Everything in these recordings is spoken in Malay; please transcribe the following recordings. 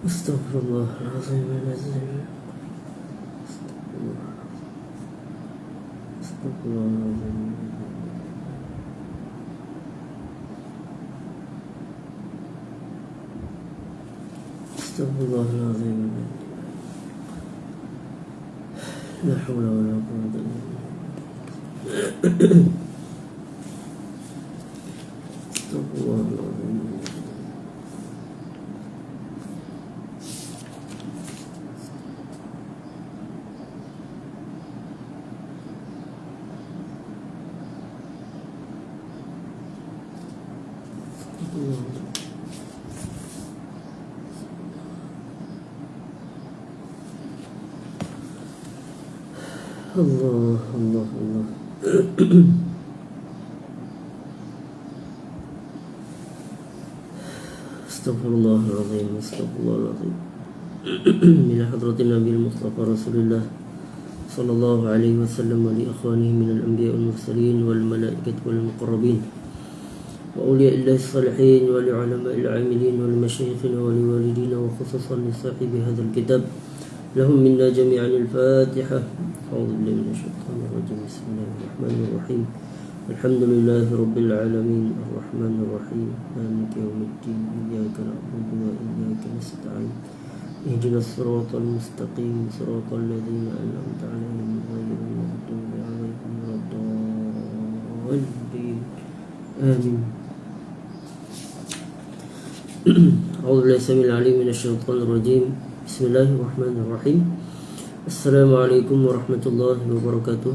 Astagfirullahaladzim. Astagfirullahaladzim. Astagfirullahaladzim. La hawla wa la quwwata illa billah. Astagfirullahaladzim. Allah, Allah, Allah. Astaghfirullahaladzim, astaghfirullahaladzim. Ila hadratin Nabi Mustafa Rasulullah sallallahu alaihi wasallam wa li akhwanihi minal anbiya wal mursalin wal malaikat wal muqarrabin wa awliya illahi salihin wa li ulama'il amilin wal masyayikhina wa li walidina wa khususan li sahibi hadzal kitab lahum minna jami'an al-Fatihah. A'udzu billahi minasy syaithanir rajim. Bismillahirrahmanirrahim. Alhamdulillahi rabbil alamin arrahmanir rahim maliki yaumiddin iyyaka na'budu wa iyyaka nasta'in ihdinas siratal mustaqim siratal ladzina an'amta 'alaihim ghairil maghdubi 'alaihim waladdallin. Amin. A'udzu billahi samil 'alim minasy syaithanir rajim. Bismillahirrahmanirrahim. Assalamualaikum warahmatullahi wabarakatuh.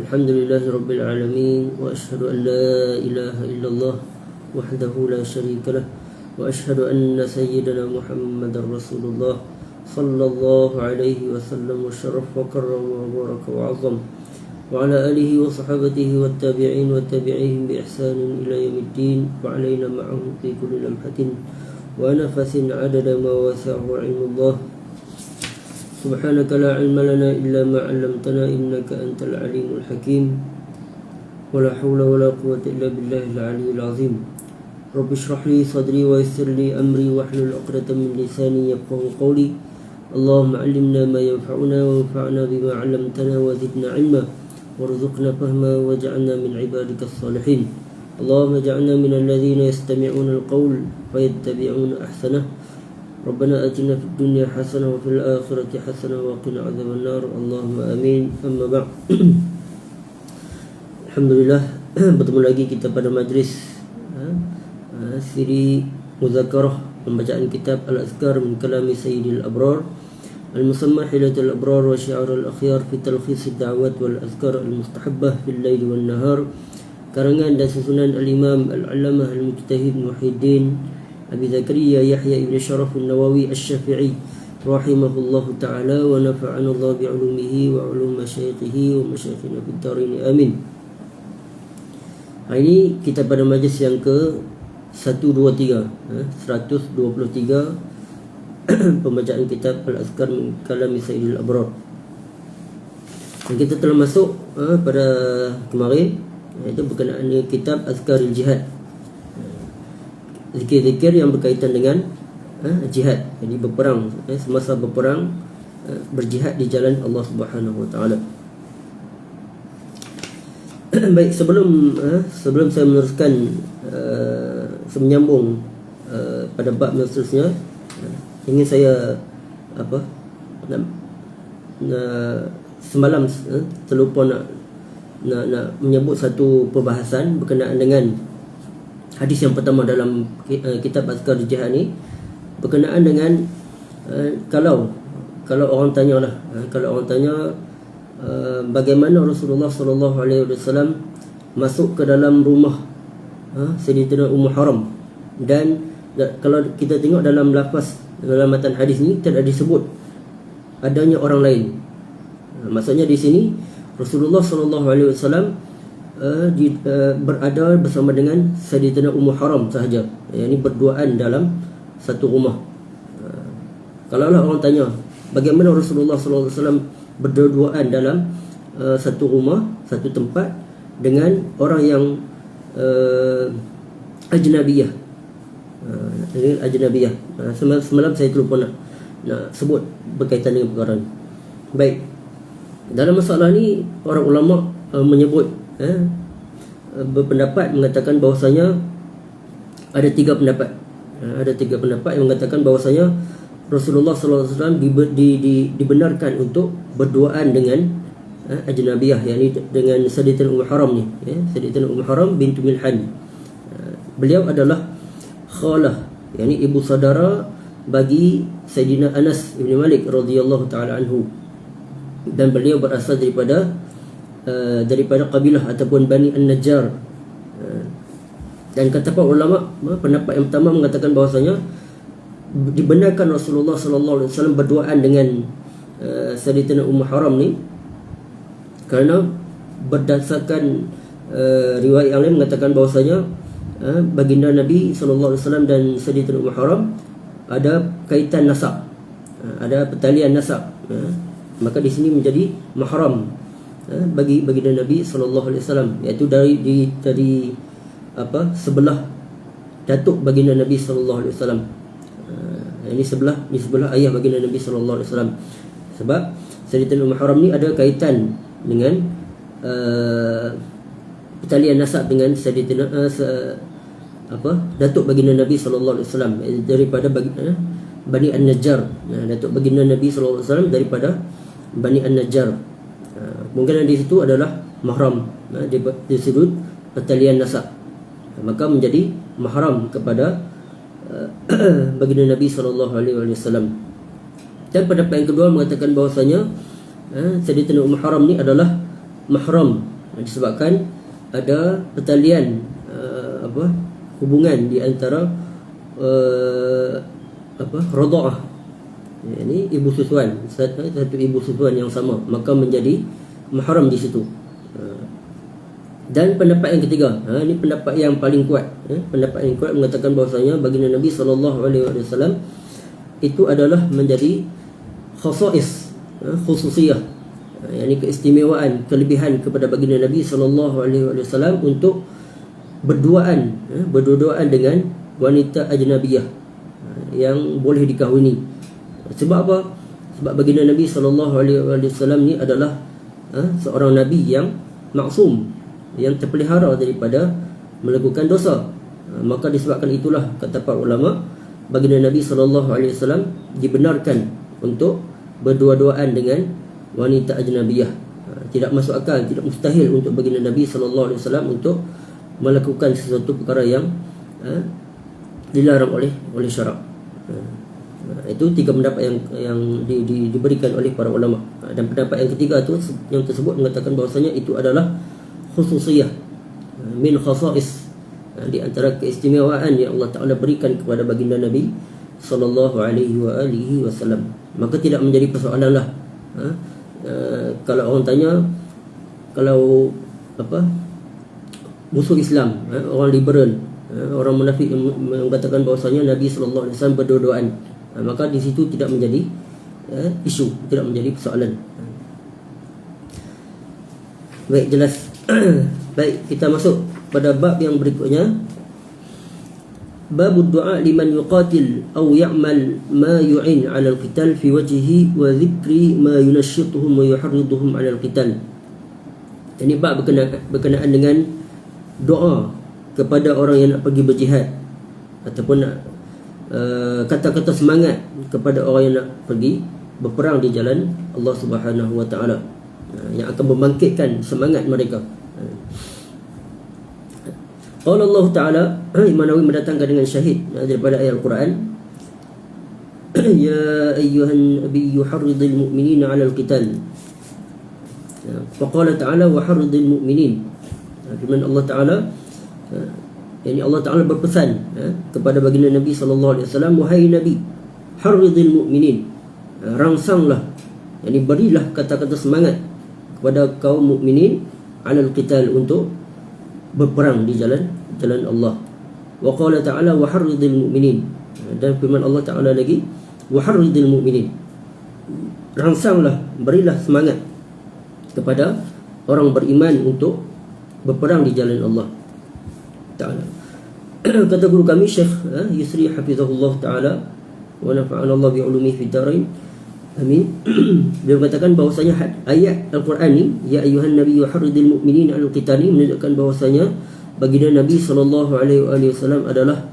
Alhamdulillahi rabbil alamin wa ashhadu an la ilaha illallah wahdahu la syarika lah wa ashhadu anna sayyidana Muhammadar Rasulullah sallallahu alaihi wasallam wa syaraf wa karrama wa baraka wa azam wa ala alihi wa sahabatihi wa tabi'in wa tabi'ihim bi ihsanin ila yaumiddin wa alaina ma'ahum fi kulli lamhatin wa nafasin adada ma wasi'ahu ilmullah. Subhanaka la ilma lana illa ma 'allamtana innaka antal alimul hakim. Wa la hawla wa la quwwata illa billahil aliyyil azim. Rabbi shrah li sadri wa yassir li amri wahlul 'uqdatam min lisani yafqahu qawli. Allahumma 'allimna ma yanfa'una wa anfa'na bima 'allamtana wa zidna 'ilma warzuqna fahma waj'alna min 'ibadikas salihin. Allahumma ij'alna minal ladzina yastami'una al-qawl fayattabi'una ahsanah. Rabbana atina fid dunya hasanah wa fil akhirati hasanah wa qina adzaban nar. Allahumma amin. Amma ba'd. Alhamdulillah, bertemu lagi kita pada majlis siri muzakarah pembacaan kitab Al-Azkar min kalami Sayyidil Abrar al-musamma hilatul abrar wa syi'arul akhyar fi talkhis ad-da'awat wal azkar al-mustahabbah fil lail wan nahar, karangan dan susunan al-Imam al-Allamah al-Mujtahid Muhyiddin Abi Zakaria Yahya ibn Sharaf al-Nawawi al-Syafi'i rahimahullahu ta'ala wa nafa'ana Allah bi'ulumihi wa ulum masyayikhihi wa masyayikhina fid darin amin. Hari ini kita pada majlis yang ke 123 pembacaan kitab Al-Azkar min kalami Sayyidil Abrar. Dan kita telah masuk pada kemarin, itu berkenaan dengan kitab Azkaril Jihad, zikir-zikir yang berkaitan dengan jihad, jadi berperang, semasa berperang, berjihad di jalan Allah Subhanahu wa taala. Baik, sebelum saya meneruskan menyambung pada bab yang seterusnya, ingin saya semalam terlupa nak menyebut satu perbahasan berkenaan dengan hadis yang pertama dalam kitab Azkar Jihad ni, berkenaan dengan kalau orang tanya bagaimana Rasulullah sallallahu alaihi wasallam masuk ke dalam rumah Sayyidatina Ummu Haram, dan kalau kita tengok dalam lafaz dalam matan hadis ni tidak disebut adanya orang lain. Maksudnya di sini Rasulullah sallallahu alaihi wasallam berada bersama dengan Sayyidatina Ummu Haram sahaja, yakni berduaan dalam satu rumah. Kalaulah orang tanya bagaimana Rasulullah sallallahu alaihi wasallam berduaan dalam satu rumah, satu tempat dengan orang yang ajnabiyah, Ini ajnabiyah. Semalam saya terlupa nak sebut berkaitan dengan perkara ni. Baik. Dalam masalah ni orang ulama menyebut berpendapat mengatakan bahawasanya ada tiga pendapat. Ada tiga pendapat yang mengatakan bahawasanya Rasulullah SAW dibenarkan untuk berduaan dengan ajnabiyah, yakni dengan Sayyidatina Umm Haram ni, Sayyidatina Umm Haram bintu Milhan. Beliau adalah khalah, yakni ibu saudara bagi Sayyidina Anas bin Malik radhiyallahu taala anhu, dan beliau berasal daripada kabilah ataupun Bani An-Najjar. Dan kata para ulama, pendapat yang pertama mengatakan bahawasanya dibenarkan Rasulullah sallallahu alaihi wasallam berduaan dengan Sayyidatina Umm Haram ni kerana berdasarkan riwayat yang lain mengatakan bahawasanya baginda Nabi sallallahu alaihi wasallam dan Sayyidatina Umm Haram ada kaitan nasab, ada pertalian nasab, maka di sini menjadi mahram bagi baginda Nabi sallallahu alaihi wasallam, iaitu dari sebelah datuk baginda Nabi sallallahu alaihi wasallam. Ini sebelah ayah baginda Nabi sallallahu alaihi wasallam. Sebab Sayyidatina Umm Haram ni ada kaitan dengan pertalian nasab dengan Sayyidatina datuk baginda Nabi sallallahu alaihi wasallam daripada Bani An-Najjar. Datuk baginda Nabi sallallahu alaihi wasallam daripada Bani An-Najjar. Mungkin di situ adalah mahram, di sudut pertalian nasab, maka menjadi mahram kepada baginda Nabi sallallahu alaihi wasallam. Dan pendapat yang kedua mengatakan bahawasanya Sayyidatina Umm Haram ni adalah mahram disebabkan ada pertalian hubungan di antara radha'ah, ini ibu susuan, satu ibu susuan yang sama, maka menjadi mahram di situ. Dan pendapat yang ketiga, ini pendapat yang paling kuat. Pendapat yang kuat mengatakan bahawasanya baginda Nabi sallallahu alaihi wasallam itu adalah menjadi khasais, khususiyah, yakni keistimewaan, kelebihan kepada baginda Nabi sallallahu alaihi wasallam untuk berduaan dengan wanita ajnabiyah yang boleh dikahwini. Sebab apa? Sebab baginda Nabi sallallahu alaihi wasallam ni adalah seorang nabi yang maksum, yang terpelihara daripada melakukan dosa. Maka disebabkan itulah kata para ulama, baginda Nabi sallallahu alaihi wasallam dibenarkan untuk berdua-duaan dengan wanita ajnabiyah. Tidak masuk akal, tidak mustahil untuk baginda Nabi sallallahu alaihi wasallam untuk melakukan sesuatu perkara yang dilarang oleh syarak. Itu tiga pendapat yang diberikan oleh para ulama. Dan pendapat yang ketiga itu yang tersebut mengatakan bahawasanya itu adalah khususiyah min khasais, di antara keistimewaan yang Allah Taala berikan kepada baginda Nabi sallallahu alaihi wasallam. Maka tidak menjadi persoalan lah kalau orang tanya, kalau musuh Islam, orang liberal, orang munafik mengatakan bahawasanya Nabi sallallahu alaihi wasallam berdua-duaan, maka di situ tidak menjadi isu, tidak menjadi persoalan. Baik, jelas. Baik, kita masuk pada bab yang berikutnya. Babud du'a liman yuqatil aw ya'mal ma yu'in 'ala al-qital fi wajhihi wa dhikri ma yunashshituhum wa yuharriduhum 'ala al-qital. Ini bab berkenaan dengan doa kepada orang yang nak pergi berjihad, ataupun nak kata-kata semangat kepada orang yang nak pergi berperang di jalan Allah Subhanahu wa taala, yang akan membangkitkan semangat mereka. Qala Allah Ta'ala, Imam Nawawi mendatangkan dengan syahid daripada ayat Al-Quran, Ya ayyuhan nabiyyu harridil mu'minina 'alal qital. Wa qala ta'ala wa harridil mu'minin. Firman Allah Ta'ala, yani Allah Ta'ala berpesan kepada baginda Nabi sallallahu alaihi wasallam, wahai Nabi, harridil mu'minin, rangsanglah, yani berilah kata-kata semangat kepada kaum mukminin 'alal qital, untuk berperang di jalan Allah. Wa qala ta'ala wa harridil mu'minin, dan firman Allah Ta'ala lagi, wa harridil mu'minin, rangsanglah, berilah semangat kepada orang beriman untuk berperang di jalan Allah Ta'ala. kata guru kami Syekh Yusri hafizahullah taala wa nafa'ana Allah bi ulumihi fid darain. Amin. Dia mengatakan bahwasanya ayat Al-Quran ni, ya ayyuhan nabiyyu harridil mu'minina 'alal qitali, menunjukkan bahwasanya baginda Nabi sallallahu alaihi wasallam adalah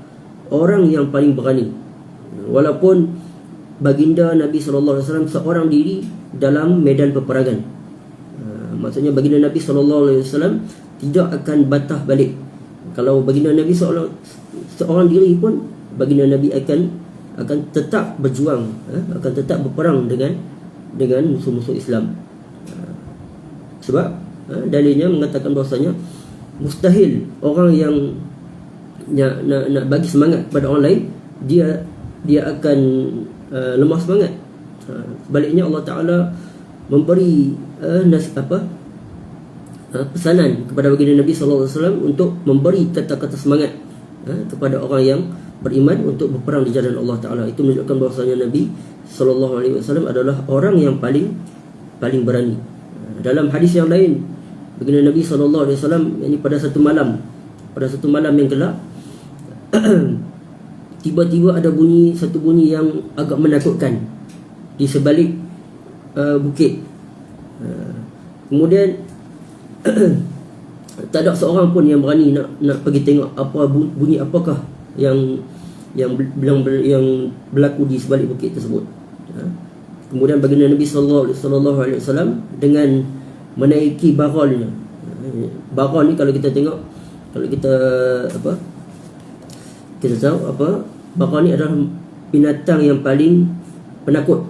orang yang paling berani. Walaupun baginda Nabi sallallahu alaihi wasallam seorang diri dalam medan peperangan. Maksudnya baginda Nabi sallallahu alaihi wasallam tidak akan batah balik. Kalau baginda Nabi seorang diri pun, baginda Nabi akan tetap berjuang, akan tetap berperang dengan musuh-musuh Islam. Sebab dalilnya mengatakan bahwasanya mustahil orang yang nak bagi semangat kepada orang lain, dia akan lemah semangat. Sebaliknya Allah Taala memberi pesanan kepada baginda Nabi sallallahu alaihi wasallam untuk memberi kata-kata semangat kepada orang yang beriman untuk berperang di jalan Allah Taala. Itu menunjukkan bahwasanya Nabi sallallahu alaihi wasallam adalah orang yang paling berani. Dalam hadis yang lain, baginda Nabi sallallahu alaihi wasallam ini pada satu malam yang gelap, tiba-tiba ada satu bunyi yang agak menakutkan di sebalik bukit. Kemudian tak ada seorang pun yang berani nak pergi tengok apa bunyi apakah yang berlaku di sebalik bukit tersebut. Kemudian baginda Nabi sallallahu alaihi wasallam dengan menaiki baralnya. Baral ni kalau kita tengok, kalau kita tahu baral ni adalah binatang yang paling penakut.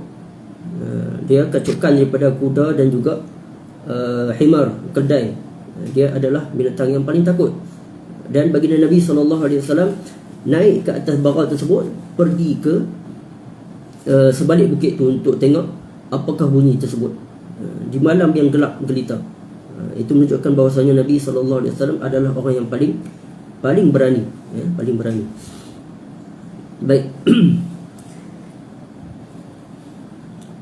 Dia kacukkan daripada kuda dan juga himar, keldai. Dia adalah binatang yang paling takut. Dan baginda Nabi sallallahu alaihi wasallam naik ke atas baral tersebut, pergi ke sebalik bukit tu untuk tengok apakah bunyi tersebut di malam yang gelap gelita. Itu menunjukkan bahawasanya Nabi sallallahu alaihi wasallam adalah orang yang paling berani, paling berani. Baik.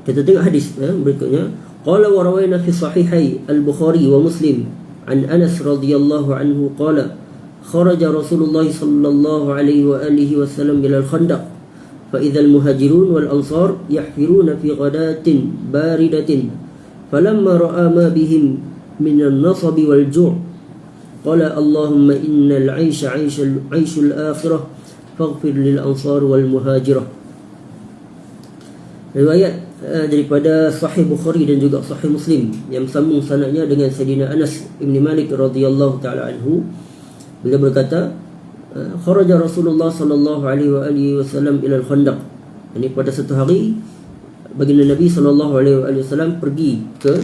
Kita tengok hadis berikutnya. Qala wa rawayna fi sahihai al-Bukhari wa Muslim an Anas radhiyallahu anhu qala kharaja Rasulullah sallallahu alaihi wa alihi wasallam ila al-Khandaq fa idza al-muhajirun wal ansar yahfiruna fi ghadatin baridatin falamma ra'a ma bihim min an-nasab wal ju' qala Allahumma innal 'aisha 'aishul akhirah faghfir lil ansar wal muhajirah. Riwayat daripada Sahih Bukhari dan juga Sahih Muslim yang sambung sanadnya dengan Sayyidina Anas bin Malik radhiyallahu taala anhu. Beliau berkata, kharaja Rasulullah sallallahu alaihi wasallam ila al-Khandaq. Ini pada satu hari baginda Nabi sallallahu alaihi wasallam pergi ke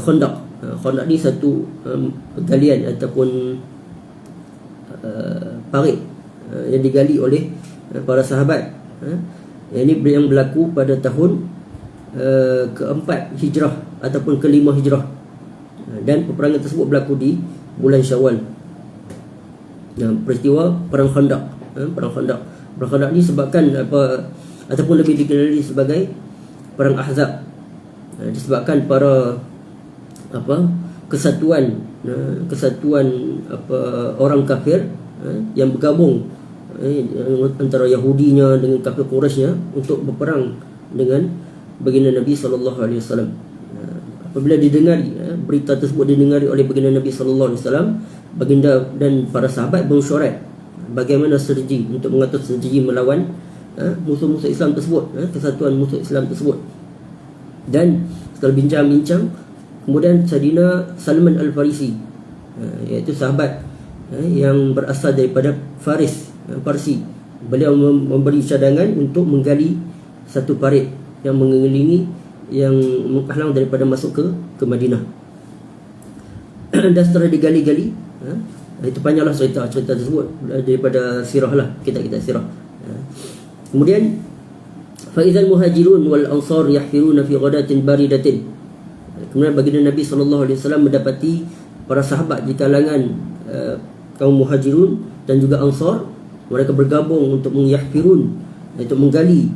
Khandaq. Khandaq ni satu galian ataupun parit yang digali oleh para sahabat. Ini yang berlaku pada tahun keempat Hijrah ataupun kelima Hijrah. Dan peperangan tersebut berlaku di bulan Syawal. Peristiwa Perang Khandaq. Perang Khandaq ni sebabkan ataupun lebih dikenali sebagai Perang Ahzab. Disebabkan para kesatuan orang kafir yang bergabung antara Yahudinya dengan kafir Quraisynya untuk berperang dengan baginda Nabi sallallahu alaihi wasallam. Apabila didengari berita tersebut didengari oleh baginda Nabi sallallahu alaihi wasallam, baginda dan para sahabat bersyarat bagaimana strategi untuk mengatur strategi melawan musuh-musuh Islam tersebut, kesatuan musuh Islam tersebut. Dan setelah bincang-bincang, kemudian Sayyidina Salman Al-Farisi, iaitu sahabat yang berasal daripada Parsi, beliau memberi cadangan untuk menggali satu parit yang mengelilingi, yang menghalang daripada masuk ke Madinah. Dan setelah digali-gali, itu panjanglah cerita tersebut daripada sirah lah, kita sirah. Kemudian fa idzal muhajirun wal ansar yahfiruna fi ghadatin baridatin. Kemudian baginda Nabi sallallahu alaihi wasallam mendapati para sahabat di kalangan kaum muhajirun dan juga ansar, mereka bergabung untuk mengyahfirun, iaitu menggali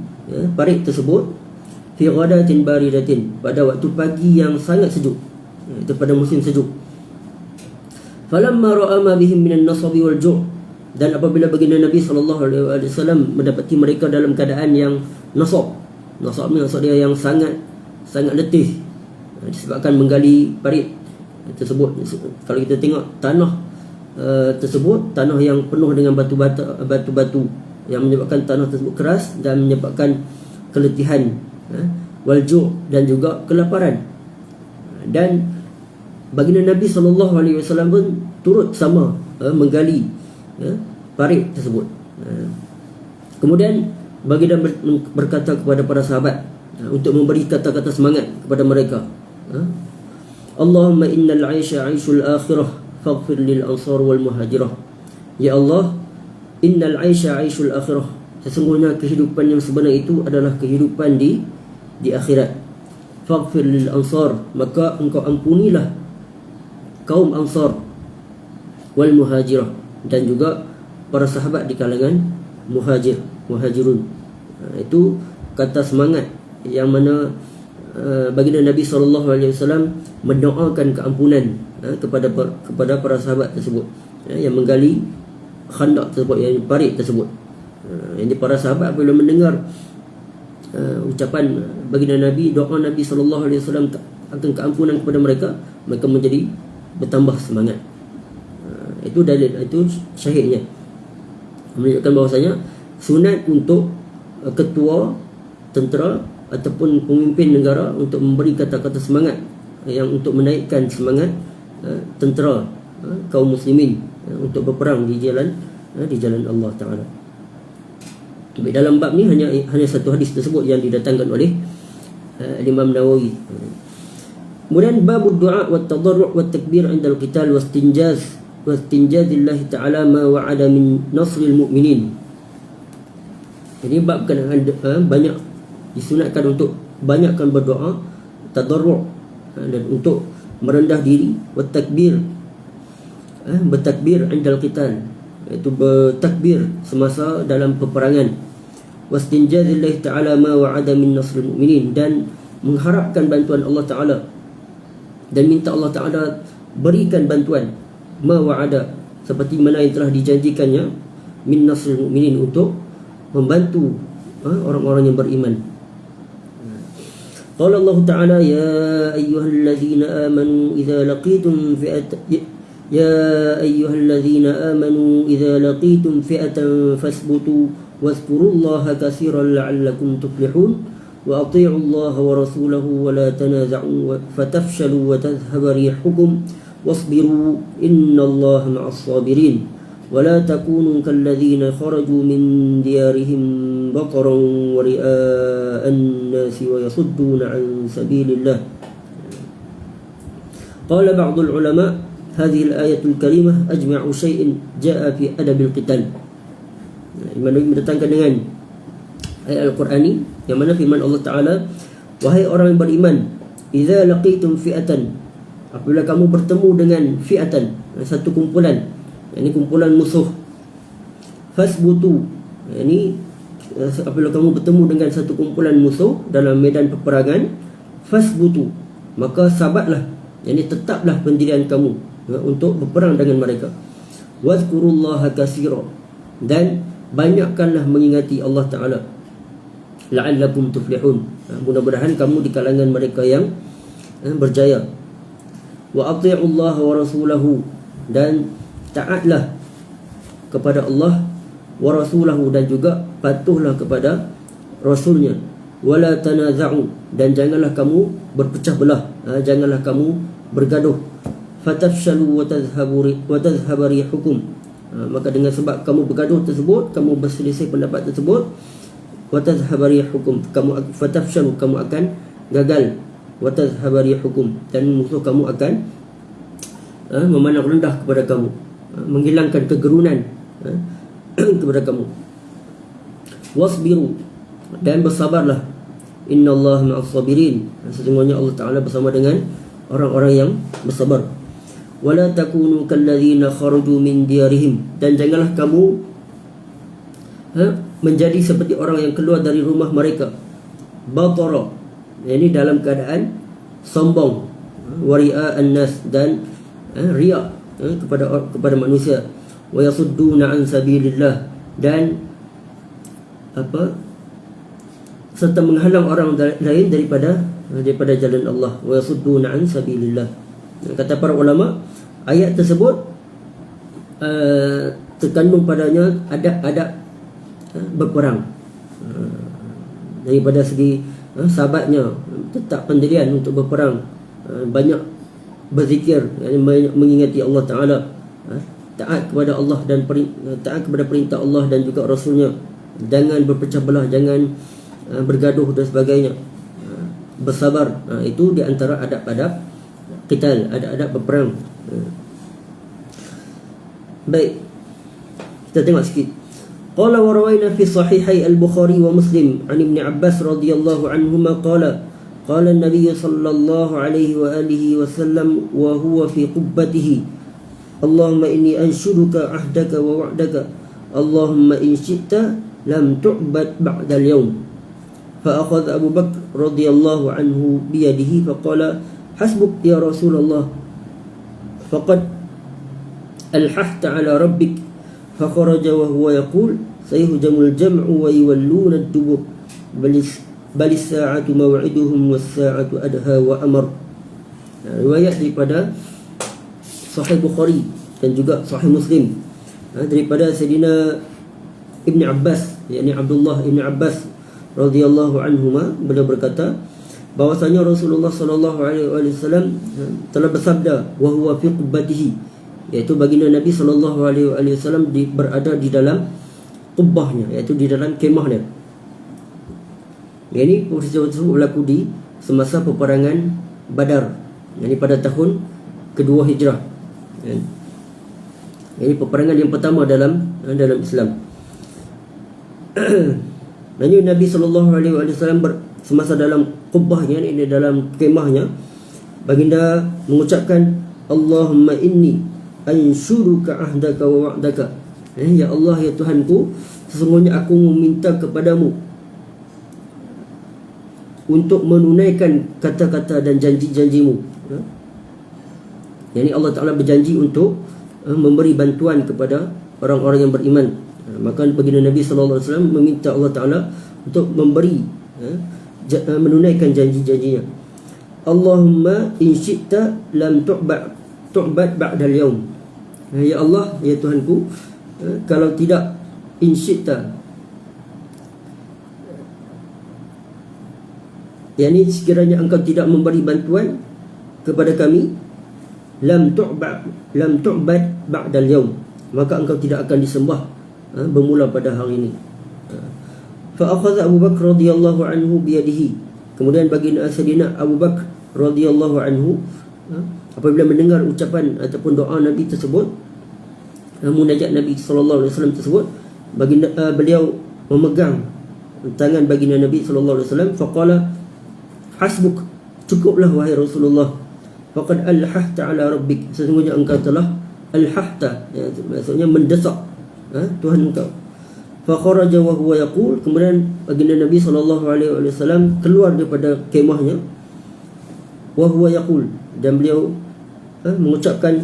parit tersebut fi ghadatin baridatin, pada waktu pagi yang sangat sejuk, itu pada musim sejuk. Falamma ra'a ma bihim minan nasabi wal ju', Dan apabila baginda Nabi SAW mendapati mereka dalam keadaan yang nasab ni maksud dia yang sangat letih, disebabkan menggali parit tersebut. Kalau kita tengok tanah tersebut, tanah yang penuh dengan batu-batu yang menyebabkan tanah tersebut keras dan menyebabkan keletihan, walju' dan juga kelaparan. Dan baginda Nabi SAW pun turut sama menggali parit tersebut. Kemudian baginda berkata kepada para sahabat untuk memberi kata-kata semangat kepada mereka. Allahumma innal 'aisha 'aishul akhirah faghfir lil ansar wal muhajirah. Ya Allah, innal 'aisha 'aishul akhirah, sesungguhnya kehidupan yang sebenar itu adalah kehidupan di akhirat. Faghfir lil ansar, maka engkau ampunilah kaum ansar, wal muhajirah, dan juga para sahabat di kalangan muhajirun. Itu kata semangat yang mana baginda Nabi SAW mendoakan keampunan kepada para sahabat tersebut, yang menggali khandak tersebut, yang parit tersebut. Jadi para sahabat apabila mendengar ucapan baginda Nabi, doa Nabi SAW akan keampunan kepada mereka, mereka menjadi bertambah semangat. Itu dalil, itu syahidnya, menunjukkan bahawasanya sunat untuk ketua tentera ataupun pemimpin negara untuk memberi kata-kata semangat yang untuk menaikkan semangat tentera kaum muslimin untuk berperang di jalan Allah Ta'ala. Dalam bab ni hanya satu hadis tersebut yang didatangkan oleh Imam Nawawi. Kemudian babud du'a wat tadarru' wat takbir 'inda al-qital wastinjazillah ta'ala ma wa'ada min nasril mu'minin. Jadi bab banyak disunatkan untuk banyakkan berdoa, tadarru' dan untuk merendah diri, wat takbir, bertakbir 'inda al-qital, iaitu bertakbir semasa dalam peperangan. Wastinjazillah ta'ala ma wa'ada min nasril mu'minin, dan mengharapkan bantuan Allah Ta'ala dan minta Allah Ta'ala berikan bantuan, ma wa'ada, seperti mana yang telah dijanjikannya, min nasril mu'minin, untuk membantu orang-orang yang beriman. Qala Allah Ta'ala, ya ayyuhallazina amanu idza laqitum fi'atan fasbutu wadhkurullaha katsiran la'allakum tuflihun wa ati'u Allah wa rasulahu wa la tanaza'u fatafshalu wa tadhhaba rihukum wasbiru innallaha ma'as sabirin wa la takunu kalladzina kharaju min diyarihim bataran wa ri'a'an nasi wa yasudduna 'an sabilillah. Qala ba'dul ulama, hadhihi al-ayatul karimah ajma'u shay'in ja'a fi adabil qital. Imam Nawawi mendatangkan dengan ayat Al-Qur'ani yang mana firman Allah Ta'ala, wahai orang yang beriman, idza laqitum fi'atan, apabila kamu bertemu dengan fi'atan, satu kumpulan, ini kumpulan musuh, fasbutu, ini apabila kamu bertemu dengan satu kumpulan musuh dalam medan peperangan, fasbutu, maka sabatlah, ini tetaplah pendirian kamu untuk berperang dengan mereka. Wadhkurullaha katsira, dan banyakkanlah mengingati Allah Ta'ala, la'allakum tuflihun, mudah-mudahan kamu di kalangan mereka yang berjaya. Wa ati'u Allah wa rasulahu, dan taatlah kepada Allah, wa rasulahu, dan juga patuhlah kepada rasulnya. Wala tanaza'u, dan janganlah kamu berpecah belah, janganlah kamu bergaduh. Fatafshalu wa tadhhabu rihukum, maka dengan sebab kamu bergaduh tersebut, kamu berselisih pendapat tersebut, wa tadhhabu rihukum, fatafshalu, kamu akan gagal, wa tadhhabu rihukum, dan musuh kamu akan memandang rendah kepada kamu, menghilangkan kegerunan kepada kamu. Wasbiru, dan bersabarlah, innallaha ma'as sabirin, sesungguhnya Allah Ta'ala bersama dengan orang-orang yang bersabar. Wala takunu kalladzina kharaju min diyarihim, dan janganlah kamu menjadi seperti orang yang keluar dari rumah mereka, batara, ini dalam keadaan sombong, wari'a an-nas, dan riya kepada manusia, wa yasudduna an sabilillah, dan serta menghalang orang lain daripada jalan Allah. Wa yasudduna an sabilillah. Kata para ulama, ayat tersebut terkandung padanya adab-adab berperang. Daripada segi sahabatnya tetap pendirian untuk berperang, banyak berzikir, banyak mengingati Allah Ta'ala, taat kepada Allah dan taat kepada perintah Allah dan juga Rasulnya, jangan berpecah belah, jangan bergaduh dan sebagainya, bersabar. Itu di antara adab-adab qital, adab-adab berperang. Baik, kita tengok sikit. Qala wa rawayna fi sahihai al-Bukhari wa Muslim an Ibn Abbas radhiyallahu anhuma qala an-nabiy sallallahu alaihi wa alihi wa sallam wa huwa fi qubbatihi, Allahumma inni anshuduka ahdaka wa wa'daka, Allahumma in syi'ta lam tu'bad ba'da al-yawm. Fa akhadha Abu Bakr radhiyallahu anhu bi yadihi fa qala hasbuk ya Rasulullah, faqad alhahta ala rabbik. فخرج وهو يقول سيهزم الجمع ويولون الدبر بل الساعة موعدهم والساعة أدهى وأمر. Riwayat daripada Sahih Bukhari dan juga Sahih Muslim daripada Sayyidina Ibn Abbas, yakni Abdullah Ibn Abbas radhiyallahu anhuma, beliau berkata bahwasanya Rasulullah sallallahu alaihi wasallam telah bersabda, wa huwa fi qubbatihi, iaitu baginda Nabi sallallahu alaihi wasallam berada di dalam qubbahnya, iaitu di dalam kemahnya. Ini peristiwa tersebut berlaku di semasa peperangan Badar, yakni pada tahun kedua Hijrah. Ini peperangan yang pertama dalam Islam. Dan Nabi sallallahu alaihi wasallam semasa dalam qubbahnya, ini dalam kemahnya, baginda mengucapkan, Allahumma inni anshuruka ahdaka wa wa'daka, ya Allah, ya Tuhanku, sesungguhnya aku meminta kepadamu untuk menunaikan kata-kata dan janji-janjimu. Yani Allah Ta'ala berjanji untuk memberi bantuan kepada orang-orang yang beriman. Maka baginda Nabi SAW meminta Allah Ta'ala untuk memberi, menunaikan janji-janjinya. Allahumma in syi'ta lam tu'bad ba'dal yawm. Ya Allah, ya Tuhanku, kalau tidak, in syi'ta, yakni sekiranya engkau tidak memberi bantuan kepada kami, lam tu'bad ba'dal yawm, maka engkau tidak akan disembah bermula pada hari ini. Fa akhadha Abu Bakr radhiyallahu anhu bi yadihi, kemudian baginda Sayyidina Abu Bakr radhiyallahu anhu apabila mendengar ucapan ataupun doa Nabi tersebut, munajat Nabi sallallahu alaihi wasallam tersebut, beliau memegang tangan baginda Nabi sallallahu alaihi wasallam. Faqala hasbuk, cukuplah wahai Rasulullah, faqad alhahta ala rabbik, sesungguhnya engkau telah alhahta, maksudnya mendesak Tuhan engkau. Fa kharaja wa huwa yaqul, kemudian baginda Nabi sallallahu alaihi wasallam keluar daripada kemahnya, wa huwa yaqul, dan beliau mengucapkan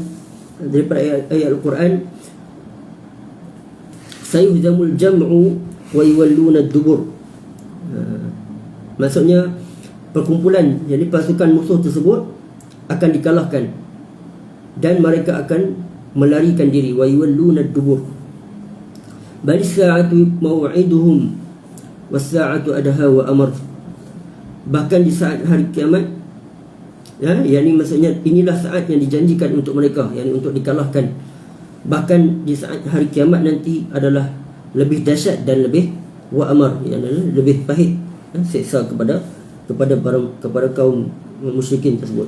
daripada ayat Al-Quran, sayuhzamul jam'u wa yuwalluna ad-dubur. Maksudnya perkumpulan, jadi pasukan musuh tersebut akan dikalahkan dan mereka akan melarikan diri. Wa yuwalluna ad-dubur bal sa'atu maw'iduhum was sa'atu adha wa amr. Bahkan di saat hari kiamat, yakni maksudnya inilah saat yang dijanjikan untuk mereka, yakni untuk dikalahkan. Bahkan di saat hari kiamat nanti adalah lebih dahsyat dan lebih wa'amar, yakni lebih pahit siksa kepada kaum musyrikin tersebut.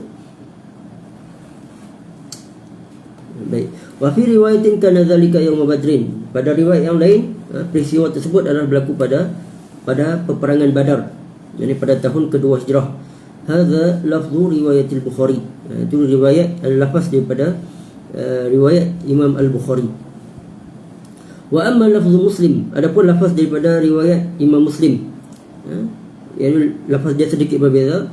Baik. Wa fi riwayatin kana dzalika yaum Badrin. Pada riwayat yang lain, peristiwa tersebut adalah berlaku pada peperangan Badar, yakni pada tahun kedua Hijrah. Hadza lafzu riwayat al-Bukhari. Itu riwayat lafaz daripada riwayat Imam Al-Bukhari. Wa amma lafzu Muslim, adapun lafaz daripada riwayat Imam Muslim, yani lafaz dia sedikit berbeza.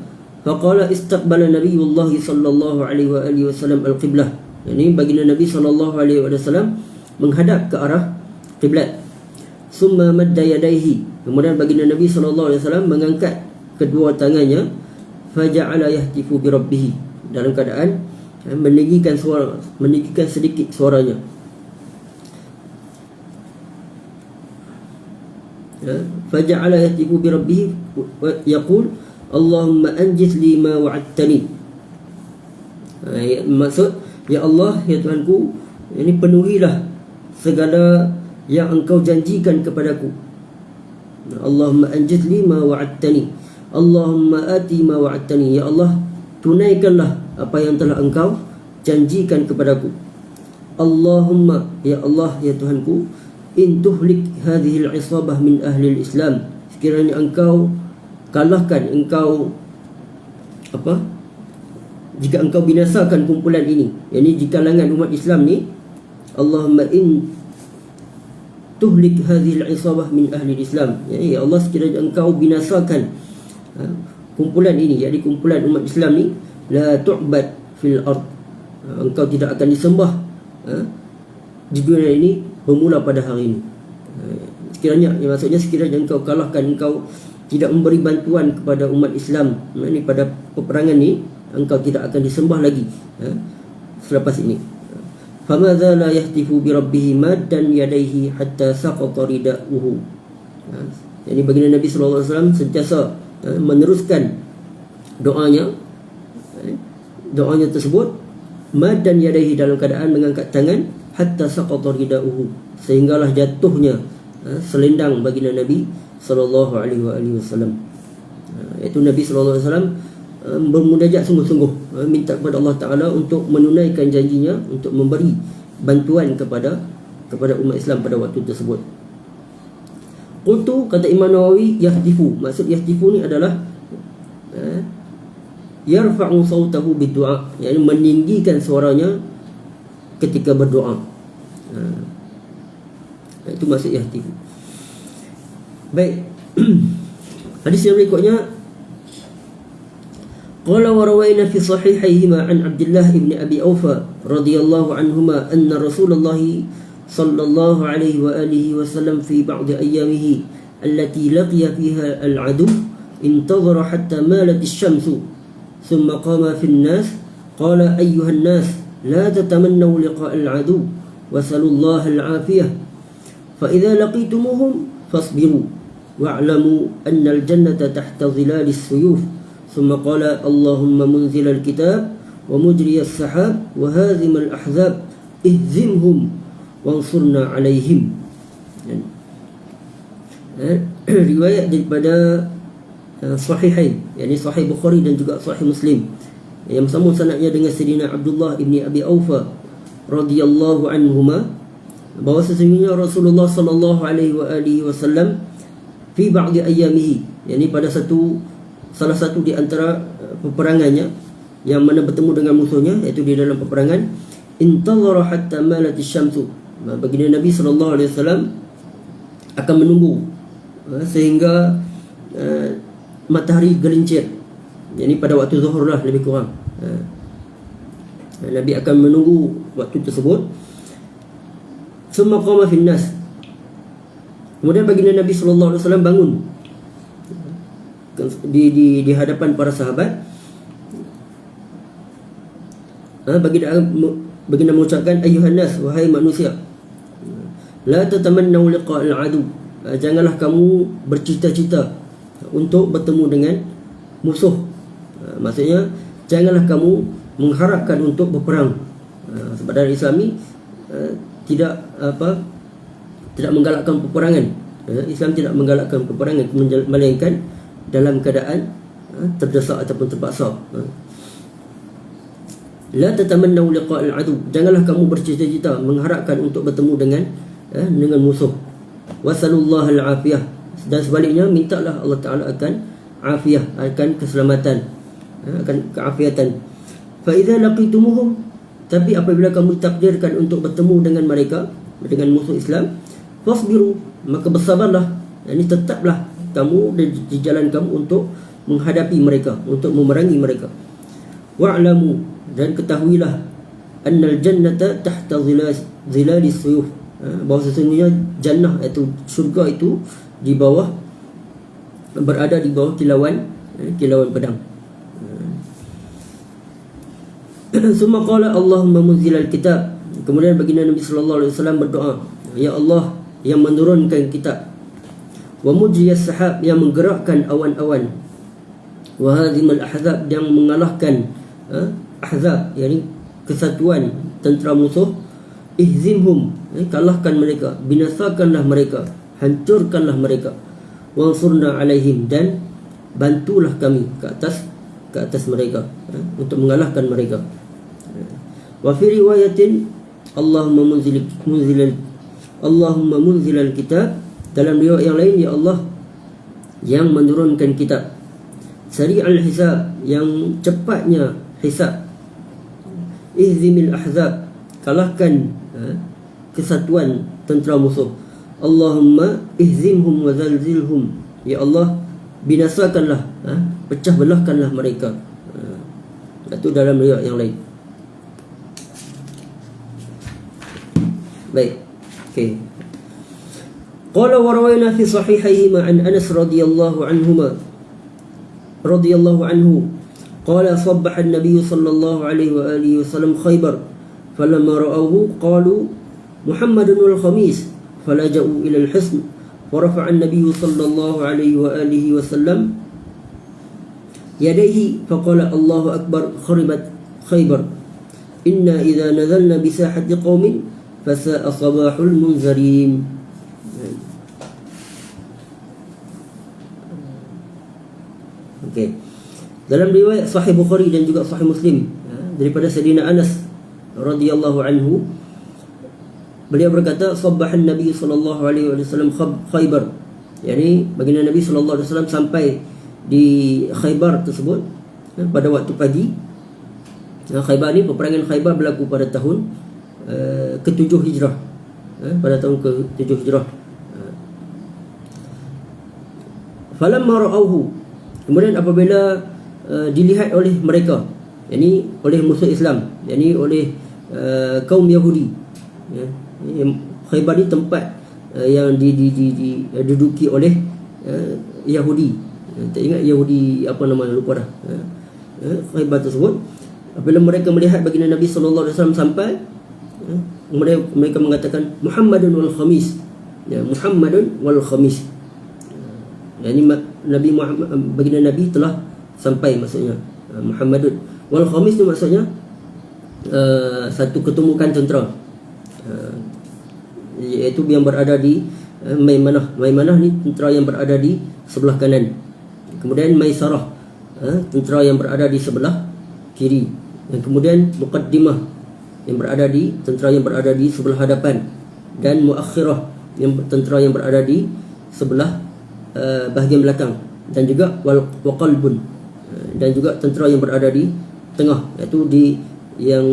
Faqala istaqbala Nabiullah sallallahu alaihi wa alihi wasallam al-qiblah. Yani baginda Nabi sallallahu alaihi wasallam menghadap ke arah kiblat. Summa madda yadayhi, kemudian baginda Nabi SAW mengangkat kedua tangannya, faja'ala yahtifu bi rabbih, dalam keadaan meninggikan suara, meninggikan sedikit suaranya. Faja'ala yahtifu bi rabbih wa yaqul Allahumma anjis li ma wa'adtani. Maksud, ya Allah, ya Tuhanku, ini penuhilah segala yang engkau janjikan kepadaku. Allahumma anjis li ma wa'adtani, Allahumma ati ma wa'adtani, ya Allah, tunaikanlah apa yang telah engkau janjikan kepadaku. Allahumma, ya Allah, ya Tuhanku, in tuhlik hadhihi al-isabah min ahli al-Islam, sekiranya engkau kalahkan, engkau jika engkau binasakan kumpulan ini, yakni di kalangan umat Islam ni, Allahumma in tuhlik hadhihi al-isabah min ahli al-Islam, ya Allah, sekiranya engkau binasakan kumpulan ini, yakni kumpulan umat Islam ni, la tu'bad fil ard, engkau tidak akan disembah di dunia ini bermula pada hari ini. Sekiranya, maksudnya sekiranya engkau kalahkan, engkau tidak memberi bantuan kepada umat Islam ini pada peperangan ni, engkau tidak akan disembah lagi selepas ini. Famadza la yahtifu bi rabbih maddan yadayhi hatta saqata rida'uhu. Jadi baginda Nabi SAW sentiasa meneruskan doanya tersebut, maddan yadayhi, dalam keadaan mengangkat tangan, hatta saqata rida'uhu, sehinggalah jatuhnya selendang baginda Nabi SAW. Iaitu Nabi SAW bermunajat sungguh-sungguh, minta kepada Allah Ta'ala untuk menunaikan janjinya, untuk memberi bantuan kepada umat Islam pada waktu tersebut. Qultu, kata Imam Nawawi, yahtifu, maksud yahtifu ni adalah yarfa'u sautahu bid-du'a, yakni meninggikan suaranya ketika berdoa. Itu maksud yahtifu. Baik. Hadis yang berikutnya, qala wa rawayna fi sahihayhima an Abdullah ibn Abi Awfa radhiyallahu anhuma anna Rasulullah sallallahu alaihi wa alihi wasallam fi ba'd ayyamihi allati laqiya fiha al-adu intadhara hatta malat ash-shamsu thumma qama fi an-nas qala ayyuha an-nas la tatamannaw liqa' al-adu wa sallallahu al-'afiyah fa idza laqitumuhum fasbiru wa'lamu anna al-jannata tahta dhilal as-suyuf. ثم قال اللهم منزل الكتاب ومجري السحاب وهازم الأحزاب اهزمهم وانصرنا عليهم. Riwayat daripada Sahihain, yakni Sahih Bukhari dan juga Sahih Muslim, yang bersambung sanadnya dengan Sayyidina Abdullah ibni Abi Awfa radhiyallahu anhuma, bahawa sesungguhnya Rasulullah sallallahu alaihi wasallam fi ba'di ayyamihi, yakni pada salah satu di antara peperangannya, yang mana bertemu dengan musuhnya, iaitu di dalam peperangan, intadhara hatta malat asy-syamsu, baginda Nabi SAW akan menunggu sehingga matahari gelincir, yakni pada waktu zuhur lah lebih kurang. Nabi akan menunggu waktu tersebut. Summa qama fin nas, kemudian baginda Nabi SAW bangun di hadapan para sahabat. Baginda mengucapkan, ayyuhan nas, wahai manusia, la tatamannaw liqa' al-adu, janganlah kamu bercita-cita untuk bertemu dengan musuh. Maksudnya janganlah kamu mengharapkan untuk berperang. Sebab dalam Islam ni tidak menggalakkan peperangan. Islam tidak menggalakkan peperangan, melainkan dalam keadaan terdesak ataupun terpaksa. La tatamannaw liqa' al-adu, janganlah kamu bercita-cita mengharapkan untuk bertemu dengan musuh. Wasallallahu al-afiyah, dan sebaliknya mintalah Allah Ta'ala akan afiyah, akan keselamatan, akan keafiatan. Fa idza laqitumuhum, tapi apabila kamu ditakdirkan untuk bertemu dengan mereka, dengan musuh Islam, fasbiru, maka bersabarlah, yakni tetaplah kamu di jalan kamu untuk menghadapi mereka, untuk memerangi mereka. Wa'lamu, dan ketahuilah, annal jannata tahta zilalis suyuf, bahawa sesungguhnya jannah iaitu syurga itu di bawah, berada di bawah kilauan pedang. Summa qala Allahumma munzilal kitab. Kemudian baginda Nabi sallallahu alaihi wasallam berdoa, ya Allah yang menurunkan kitab, wa mujriyas sahab, yang menggerakkan awan-awan, wa hazimal ahzab, yang mengalahkan ahzab, yakni kesatuan tentera musuh, ihzimhum, kalahkan mereka, binasakanlah mereka, hancurkanlah mereka, wansurna alaihim, dan bantulah kami ke atas mereka, untuk mengalahkan mereka. Wa fi riwayatin Allahumma munzilal kitab, dalam riwayat yang lain, ya Allah yang menurunkan kitab, sari'al hisab, yang cepatnya hisab, ihzimil ahzab, kalahkan kesatuan tentera musuh, Allahumma ihzimhum wa zalzilhum, ya Allah binasakanlah, pecah belahkanlah mereka. Itu dalam riwayat yang lain. Baik. Okey. Qala wa rawayna fi sahihayhima an Anas radhiyallahu anhu qala sabbaha an-nabiy sallallahu alaihi wa alihi wasallam Khaybar falamma ra'awhu qalu Muhammadun wal khamis falaja'u ila al-hisn ورفع النبي صلى الله عليه وآله وسلم يديه فقال الله أكبر خربت خيبر إنا إذا نزلنا بساحة قوم فساء صباح المنذرين. Okay. Dalam riwayat Sahih Bukhari dan juga Sahih Muslim daripada Sayyidina Anas radhiyallahu anhu, beliau berkata, sabbahan Nabi sallallahu alaihi wasallam Khaybar, yakni baginda Nabi sallallahu alaihi wasallam sampai di Khaybar tersebut pada waktu pagi. Khaybar ni, peperangan Khaybar berlaku pada tahun ke-7 Hijrah, pada tahun ke-7 Hijrah. Falamma ra'awhu, kemudian apabila dilihat oleh mereka, yakni oleh musuh Islam, yakni oleh kaum Yahudi, Khaybar ni tempat yang diduduki oleh Yahudi. Tak ingat Yahudi apa nama, lupa dah. Khaybar tersebut, apabila mereka melihat baginda Nabi sallallahu alaihi wasallam sampai, mereka mengatakan Muhammadun wal khamis, Muhammadun wal khamis, yakni Nabi Muhammad, baginda Nabi telah sampai, maksudnya Muhammadun wal khamis tu maksudnya satu ketumbukan tentera, iaitu yang berada di Maimanah. Maimanah ni tentera yang berada di sebelah kanan. Kemudian Maisarah, tentera yang berada di sebelah kiri. Dan kemudian Muqaddimah, yang berada di tentera yang berada di sebelah hadapan. Dan Muakhirah, yang tentera yang berada di sebelah bahagian belakang. Dan juga Waqalbun, dan juga tentera yang berada di tengah, iaitu di yang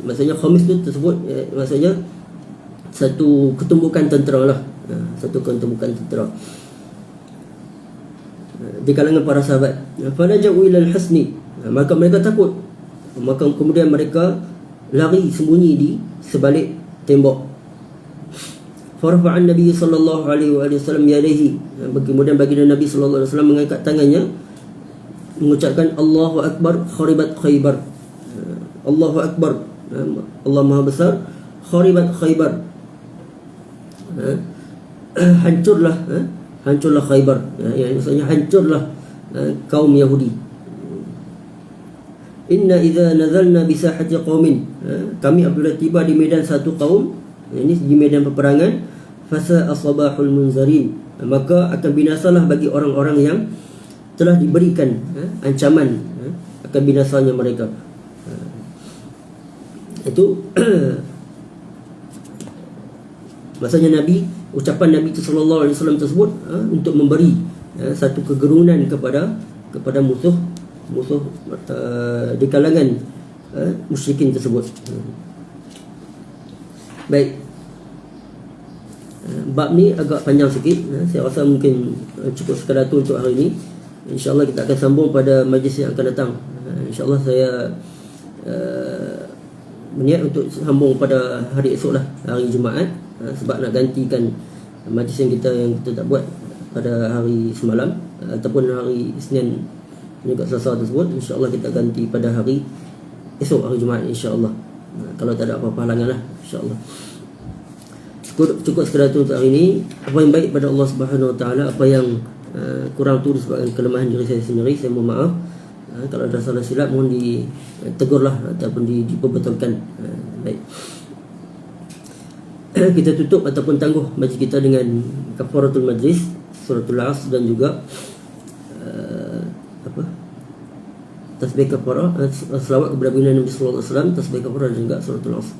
maksudnya khamis tu tersebut, maksudnya satu ketumbukan tentera lah, satu ketumbukan tentera di kalangan para sahabat. Falaja'u ilal hasni, maka mereka takut, maka kemudian mereka lari sembunyi di sebalik tembok. Farfa'an Nabi sallallahu alaihi wasallam yadayhi, kemudian baginda Nabi sallallahu alaihi wasallam mengangkat tangannya, mengucapkan Allahu akbar kharibat Khaybar. Allahu akbar, Allah Maha besar, kharibat Khaybar, hancurlah Khaybar, yang maksudnya hancurlah kaum Yahudi. Inna idza nazalna bi sahati qaumin, kami apabila tiba di medan satu kaum, ini di medan peperangan, fasa asbahul munzarin, maka akan binasalah bagi orang-orang yang telah diberikan ancaman akan binasanya mereka. Itu maksudnya Nabi, ucapan Nabi sallallahu alaihi wasallam tersebut untuk memberi satu kegerunan kepada musuh di kalangan musyrikin tersebut. Baik, bab ni agak panjang sikit, saya rasa mungkin cukup sekadar tu untuk hari ini. InsyaAllah kita akan sambung pada majlis yang akan datang. InsyaAllah saya berniat untuk sambung pada hari esok lah, hari Jumaat. sebab nak gantikan majlis yang kita tak buat pada hari semalam ataupun hari Isnin juga Selasa tersebut, insya-Allah kita ganti pada hari esok, hari Jumaat insya-Allah. Kalau tak ada apa-apa halangan lah, insya-Allah. Cukup sekadar itu untuk hari ini. Apa yang baik pada Allah Subhanahu Wa Taala, apa yang kurang tu disebabkan kelemahan diri saya sendiri, saya mohon maaf. Kalau ada salah silap mohon ditegurlah ataupun diperbetulkan. Baik. Kita tutup ataupun tangguh majlis kita dengan kafaratul majlis, suratul Asr, dan juga tasbih kafarah, selawat kepada baginda Nabi sallallahu alaihi wasallam, tasbih kafarah dan juga suratul Asr.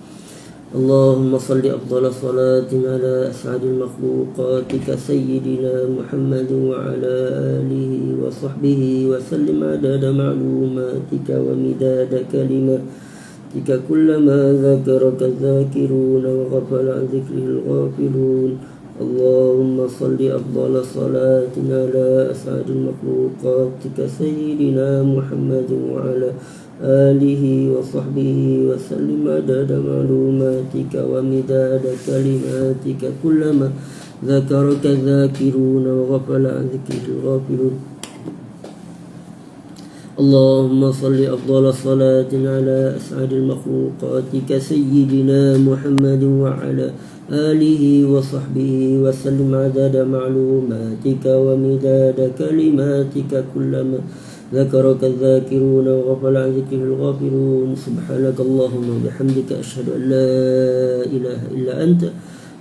Allahumma salli afdhala salatin ala as'adil makhluqatika sayyidina Muhammad wa ala alihi wa sahbihi wa sallim adada ma'lumatika wa midada kalimatika kullama dhakaraka dhakiruna wa ghafala an dhikrihil ghafilun. Allahumma salli afdhala salatin ala as'adil makhluqatika sayyidina Muhammad wa ala آله وصحبه وسلم عدد معلوماتك ومداد كلماتك كلما ذكرك الذاكرون وغفل عن ذكره الغافلون. اللهم صل أفضل صلاة على أسعد المخلوقاتك سيدنا محمد وعلى آله وصحبه وسلم عدد معلوماتك ومداد كلماتك كلما ذكرك الذاكرون وغفل عن ذكره الغافلون. سبحانك اللهم وبحمدك أشهد أن لا إله إلا أنت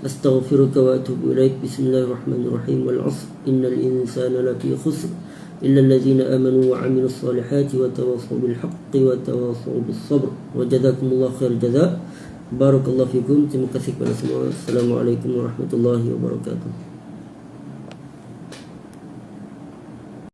أستغفرك وأتوب إليك. بسم الله الرحمن الرحيم. والعصر إن الإنسان لفي خسر إلا الذين آمنوا وعملوا الصالحات وتواصوا بالحق وتواصوا بالصبر وجزاكم الله خير الجزاء. بارك الله فيكم. Terima kasih kepada semua. Assalamualaikum warahmatullahi wabarakatuh.